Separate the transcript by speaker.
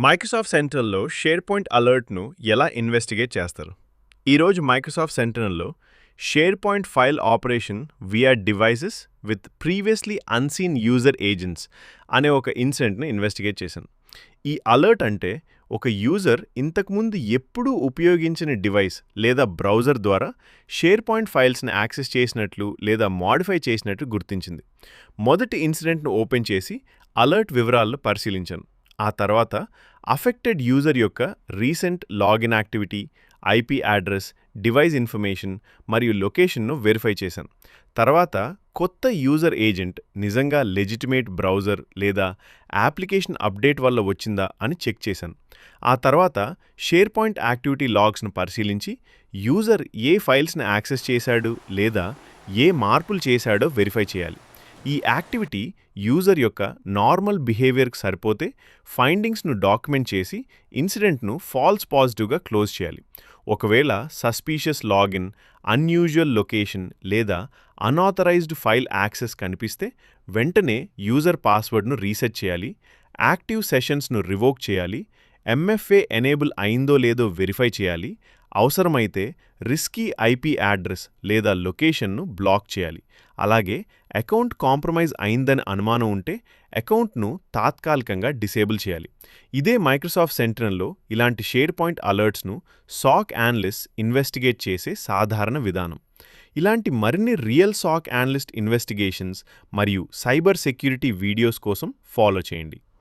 Speaker 1: Microsoft సెంట్రల్లో share point అలర్ట్ను ఎలా investigate చేస్తారు? ఈరోజు మైక్రోసాఫ్ట్ సెంట్రల్లో share point file operation via devices with previously unseen user agents అనే ఒక ఇన్సిడెంట్ని ఇన్వెస్టిగేట్ చేశాను. ఈ అలర్ట్ అంటే ఒక యూజర్ ఇంతకుముందు ఎప్పుడూ ఉపయోగించిన డివైస్ లేదా బ్రౌజర్ ద్వారా షేర్ పాయింట్ ఫైల్స్ని యాక్సెస్ చేసినట్లు లేదా మాడిఫై చేసినట్లు గుర్తించింది. మొదటి ఇన్సిడెంట్ను ఓపెన్ చేసి అలర్ట్ వివరాలను పరిశీలించాను. ఆ తర్వాత అఫెక్టెడ్ యూజర్ యొక్క recent login activity, IP address, device information మరియు లొకేషన్ను వెరిఫై చేశాను. తర్వాత కొత్త యూజర్ ఏజెంట్ నిజంగా లెజిటిమేట్ బ్రౌజర్ లేదా అప్లికేషన్ అప్డేట్ వల్ల వచ్చిందా అని చెక్ చేశాను. ఆ తర్వాత షేర్ పాయింట్ యాక్టివిటీ లాగ్స్ను పరిశీలించి యూజర్ ఏ ఫైల్స్ని యాక్సెస్ చేశాడు లేదా ఏ మార్పులు చేశాడో వెరిఫై చేయాలి. ఈ యాక్టివిటీ యూజర్ యొక్క నార్మల్ బిహేవియర్కి సరిపోతే ఫైండింగ్స్ను డాక్యుమెంట్ చేసి ఇన్సిడెంట్ను ఫాల్స్ పాజిటివ్గా క్లోజ్ చేయాలి. ఒకవేళ సస్పీషియస్ లాగిన్, అన్యూజువల్ లొకేషన్ లేదా అన్ఆథరైజ్డ్ ఫైల్ యాక్సెస్ కనిపిస్తే వెంటనే యూజర్ పాస్వర్డ్ను రీసెట్ చేయాలి, యాక్టివ్ సెషన్స్ను రివోక్ చేయాలి, ఎంఎఫ్ఏ ఎనేబుల్ అయిందో లేదో వెరిఫై చేయాలి, అవసరమైతే రిస్కీ ఐపీ అడ్రస్ లేదా లొకేషన్ను బ్లాక్ చేయాలి. అలాగే అకౌంట్ కాంప్రమైజ్ అయిందని అనుమానం ఉంటే అకౌంట్ను తాత్కాలికంగా డిసేబుల్ చేయాలి. ఇదే మైక్రోసాఫ్ట్ సెంట్రల్లో ఇలాంటి షేర్ పాయింట్ అలర్ట్స్ను సాక్ అనలిస్ట్ ఇన్వెస్టిగేట్ చేసే సాధారణ విధానం. ఇలాంటి మరిన్ని రియల్ సాక్ అనలిస్ట్ ఇన్వెస్టిగేషన్స్ మరియు సైబర్ సెక్యూరిటీ వీడియోస్ కోసం ఫాలో చేయండి.